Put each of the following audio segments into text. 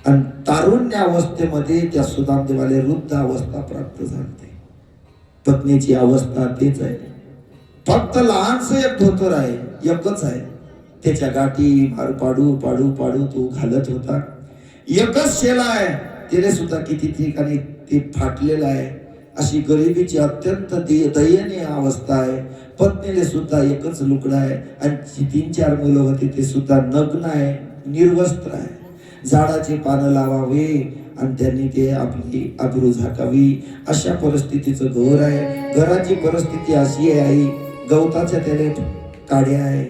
आणि तारुण्य अवस्थेमध्ये त्या सुदामदेवाला वृद्ध अवस्था प्राप्त झाली. पत्नीची अवस्था तेच आहे. फक्त लहानस एक धोतर आहे, एकच आहे. त्याच्या गाठी मार पाडू पाडू पाडू तो घालत होता. एकच शेला आहे, त्याने सुद्धा किती ठिकाणी ते फाटलेलं आहे. अशी गरिबीची अत्यंत दयनीय अवस्था आहे. पत्नीने सुद्धा एकच लुगडं आहे आणि 3-4 मुलं होती ते सुद्धा नग्न आहे, निर्वस्त्र आहे. झाडाची पानं लावावे आणि त्यांनी ते आपली अब्रू झाकावी अशा परिस्थितीचं घर आहे. घराची परिस्थिती अशी आहे, आई गवताच्या त्याने काड्या आहे.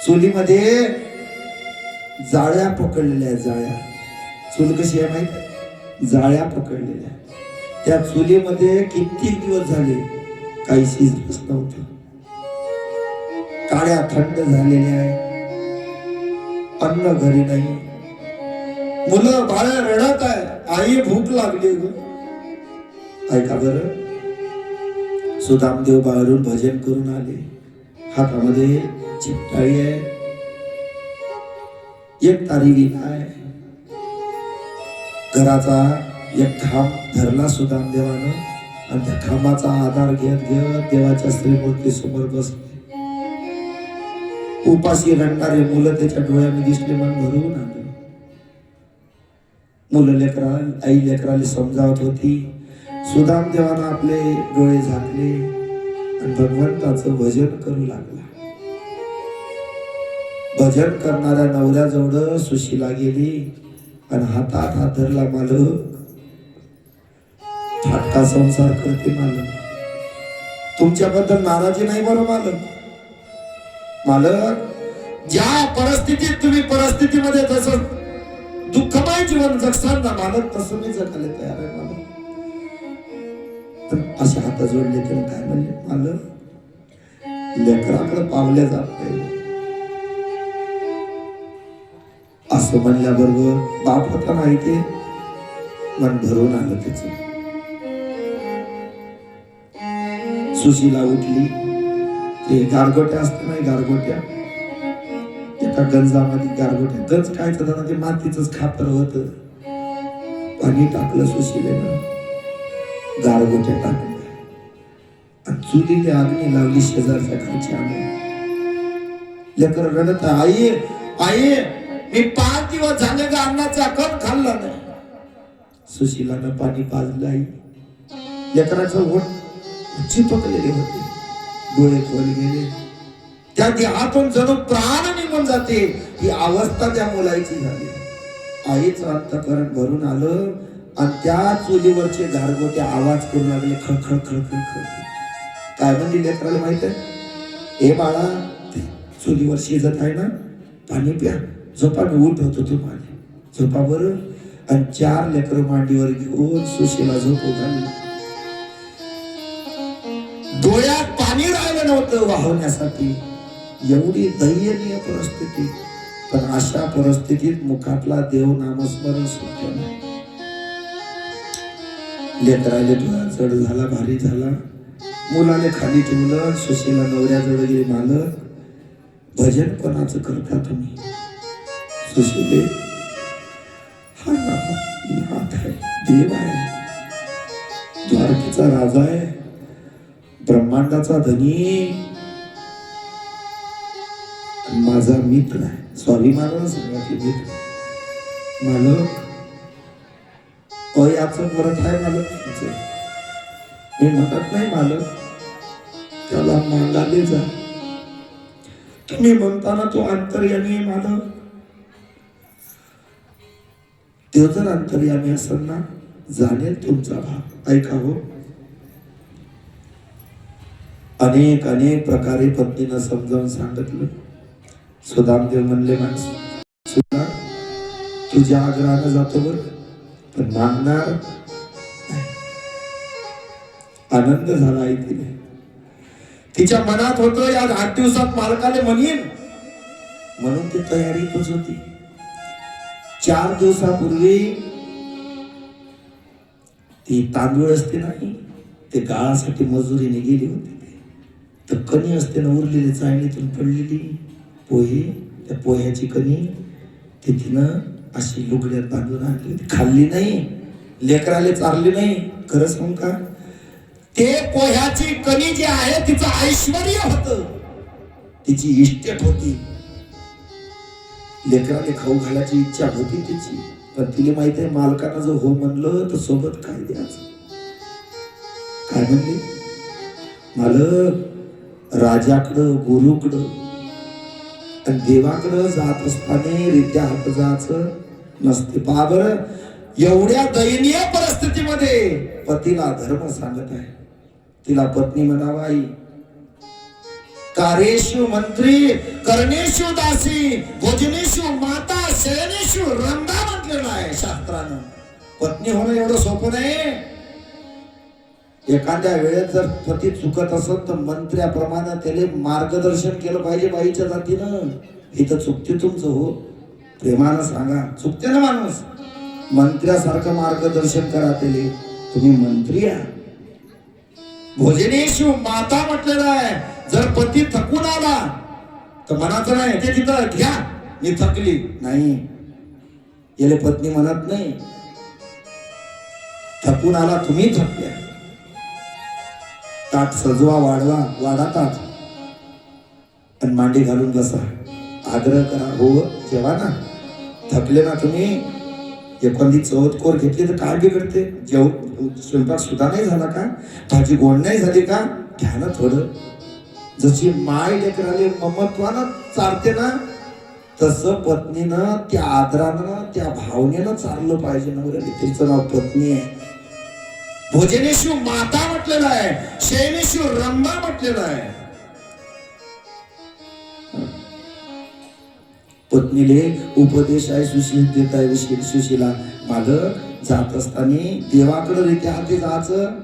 चुलीमध्ये जाळ्या पकडलेल्या आहेत. जाळ्या, चूल कशी आहे माहिती? जाळ्या पकडलेल्या. त्या चुलीमध्ये किती दिवस झाले काही शिजलंच नव्हतं. काड्या थंड झालेल्या आहे. अन्न घरी नाही. मुलं बाळ रडत आहे, आई भूक लागली ग. ऐका बरं, सुदामदेव बाहेरून भजन करून आले. हातामध्ये चिपटाळी आहे, एक तारी विणा आहे. घराचा एक खांब धरला सुदामदेवानं आणि त्या खांबाचा आधार घेत घेत देवाच्या श्रीमूर्ती समोर बसले. उपाशी रडणारे मुलं त्याच्या डोळ्याने दिसले, मन भरून आलं. मुलं आई लेकराला समजावत होती. सुदामदेवानं आपले डोळे झाकले आणि भगवंताचं भजन करू लागला. भजन करणाऱ्या नवऱ्याजवळ सुशीला गेली आणि हातात हात धरला. मालक, फाटका संसार करते मालक, तुमच्याबद्दल नाराजी नाही बरं मालक. मालक, ज्या परिस्थितीत तुम्ही परिस्थितीमध्ये तसं दुःखमय जीवन जगसान ना मालक, तसं मी जगायला तयार आहे मालक. असे हात जोडले तर काय म्हणले, मालक लेकराकडे पावल्या जात नाही. असं म्हणल्याबरोबर बाप होता नाही ते मन भरून आलं त्याच. सुशीला उठली. ते गारगोट्या असते नाही, गारगोट्या, एका गंजामध्ये गारगोट्या, गंज काय तर ते मातीच खापर होत. पाणी टाकलं सुशीलेनं, गारगोट्या टाकल्या आणि चुलीला अग्नी लावली शेजारच्या घरच्या. लेकर रडत, आई आई मी 5 दिवस झाले का अन्नाचा कण खाल्ला नाही. सुशीलानं पाणी पाजलं. आई लेकराचं ओठ चिपकलेले होते, डोळे खोल गेले. त्या देहातून जणू प्राण निघून जाते ही अवस्था त्या मुलाची झाली. आईचं अंतःकरण भरून आलं आणि त्या चुलीवरचे गारगोटे आवाज करू लागले, खळखळ खळखळ खळखळ. काय म्हणजे लेकराला माहित आहे, हे बाळा चुलीवर शिजत आहे ना, पाणी प्या, झोपा, मी उठवतो तुम्हाला, झोपा बरं. आणि 4 लेकर मांडीवर घेऊन सुशीला झोपू घालली. डोळ्यात पाणी राहिलं नव्हतं वाहवण्यासाठी, एवढी दयनीय परिस्थिती. पण अशा परिस्थितीत मुखातला देव नामस्मरण सुद्धा नाही. लेकराले डोळा जड झाला, भारी झाला. मुलाने खाली ठेवलं. सुशीला नवऱ्याजवळ गेली, मालक भजन कोणाचं करता तुम्ही? सुशीले, हा नाथ आहे, देव आहे, द्वारकेचा राजा आहे, ब्रह्मांडाचा धनी, माझा मित्र आहे. स्वाभिमानानं सांगितले, मित्र. मालक याचं व्रत आहे मालक. मी म्हणत नाही मालक, त्याला मागाले जा. तुम्ही म्हणताना तो अंतर्यामी मालक, देव जर अंतर्यामी असेल ना, जाणेल तुमचा भाव. ऐका हो, अनेक अनेक प्रकारे पत्नीनं समजावून सांगितलं. सुदामदेव म्हणले, माणसं सुद्धा तुझ्या आग्रहानं जातो बर, पण मागणार. आनंद झाला आई तिने. तिच्या मनात होतं या 8 दिवसात मालकाले म्हणीन, म्हणून ती तयारीतच होती. 4 दिवसापूर्वी ती तांदूळ असते नाही, ते गाळासाठी मजुरीने गेली होती. तर कणी असते ना, उरलेली चाळणीतून पडलेली पोहे, त्या पोह्याची कणी ते तिनं अशी लुगड्यात बांधून आणली होती. खाल्ली नाही, लेकराले चारली नाही. खरं सांगू का, ते पोह्याची कणी जी आहे तिचं ऐश्वर्य होत, तिची इस्टेट होती. लेकराले खाऊ घालायची इच्छा होती तिची, पण तिला माहित आहे मालकानं जर हो म्हणलं तर सोबत काय द्यायचं. काय म्हणली, मालक राजाकडं गुरुकडं आणि देवाकडं जात असताना रित्या हात जायचं नसते. बाबर एवढ्या दयनीय परिस्थितीमध्ये पतीला धर्म सांगत आहे. तिला पत्नी म्हणावा, आई कार्येषु मंत्री करणेषु दासी भोजनेषु माता शयनेषु रंगा म्हटलेलं आहे शास्त्रानं. पत्नी होणं एवढं सोपं नाही. एखाद्या वेळेत जर पती चुकत असत तर मंत्र्याप्रमाणे त्याला मार्गदर्शन केलं पाहिजे बाईच्या जातीनं. इथं चुकते तुमचं हो, प्रेमानं सांगा. चुकते ना माणूस, मंत्र्यासारखं मार्गदर्शन करा त्याला. तुम्ही मंत्री आहे. भोजनेषु माता म्हटलेलं आहे. जर पती थकून आला तर म्हणायचं नाही ते तिथं घ्या मी थकली नाही. याला पत्नी म्हणत नाही. थकून आला तुम्ही थकल्या, ताट सजवा, वाढवा, वाढा ताट आणि मांडी घालून बसा, आग्रह करा, हो जेवा ना. थकले ना तुम्ही, एखादी चवतकोर घेतली तर काय बिघडते. स्वयंपाक सुद्धा नाही झाला का, भाजी गोड नाही झाली का, घ्या ना थोडं. जशी माय लेकराले ममत्वानं चालते ना, तसं पत्नीनं त्या आदरानं त्या भावनेनं चाललं पाहिजे. नवऱ्याला तिचं नाव पत्नी आहे. भोजनेषु माता म्हटलेलं आहे, शयनेषु रंभा म्हटलेलं आहे. पत्नीले उपदेश आहे, सुशील देत आहे. सुशीला मालक जात असताना देवाकडे रित्या हाती जायचं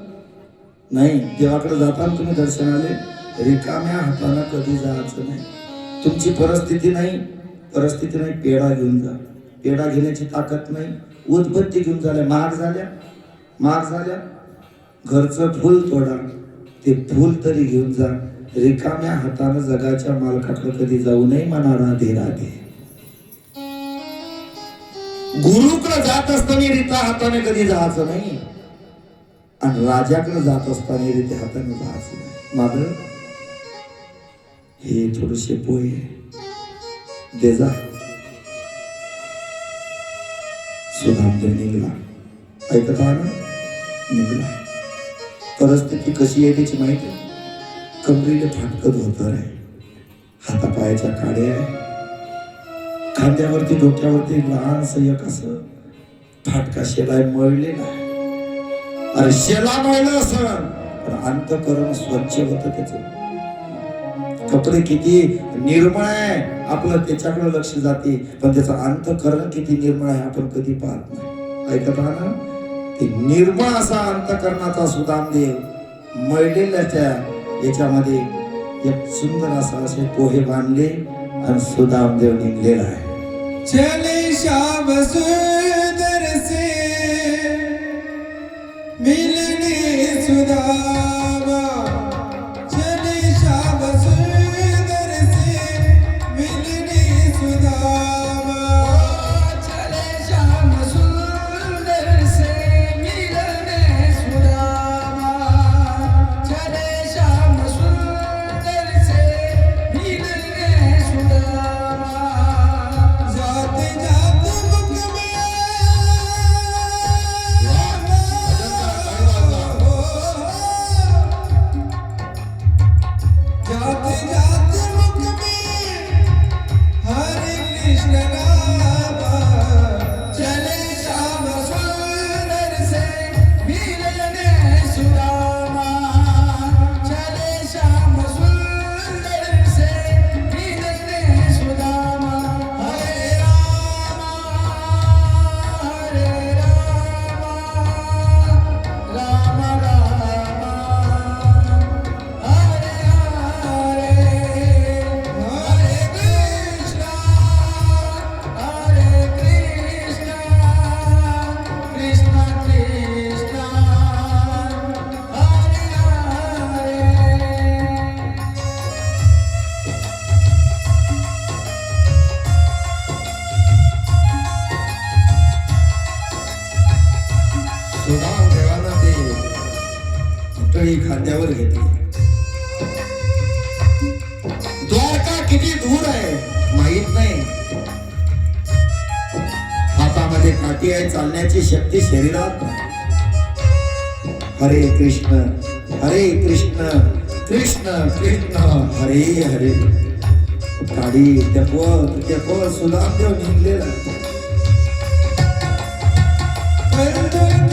नाही. देवाकडे जाताना तुम्ही दर्शनाले रिकाम्या हाताने कधी जायचं नाही. तुमची परिस्थिती नाही, परिस्थिती नाही, पेढा घेऊन जा. पेढा घेण्याची ताकद नाही, उदबत्ती घेऊन झाल्या, महाग झाल्या. घरचं फुल तोडा, ते फुल तरी घेऊन जा. रिकाम्या हाताने जगाच्या मालकाकडे कधी जाऊ नये म्हणा. राधे राधे. गुरुकडे जात असताना रित्या हाताने कधी जायचं नाही आणि राजाकडे जात असताना रित्या हाताने जायचं नाही. माझं हे थोडेसे पोहे दे जा. सुधामदेव निघला. ऐकत आहा ना, निघला. परिस्थिती कशी आहे त्याची माहिती आहे. कमरीला फाटकत धोतर आहे, हातापायाच्या काड्या आहे, खांद्यावरती डोक्यावरती लहानसं एक असं फाटका शेलाय मळलेला आहे. अरे शेला मळलं असं, पण अंतःकरण स्वच्छ होतं त्याचं. कपडे किती निर्मळ आहे आपलं त्याच्याकडे लक्ष जाते, पण त्याचं अंतःकरण किती निर्मळ आहे आपण कधी पाहत नाही. ऐकत आहा ना, ते निर्मळ असा अंतःकरणाचा सुदामदेव मळलेल्याच्या याच्यामध्ये एक सुंदर असे पोहे बांधले आणि सुदामदेव निघलेला आहे. चले श्याम सुंदर से मिलने सुदामा, चले श्याम सुंदर से मिलने सुदामा, चले श्याम सुंदर से मिलने सुदामा, चले श्याम सुंदर से मिलने सुदामा. जाते जाते मुख में जाते जाते मुख में हरे कृष्ण नामा, चले श्याम सुंदर से मिलने सुदामा, चले श्याम सुंदर से मिलने सुदामा. हरे रामा राम राम हरे हरे, हरे कृष्णा पुतळी खांद्यावर घेतली. द्वारका किती दूर आहे माहित नाही. हातामध्ये काठी आहे, चालण्याची शक्ती शरीरात नाही. हरे कृष्ण कृष्ण कृष्ण हरे हरे. गाडी तेपत सुदामदेव निघलेला. पंढरपूर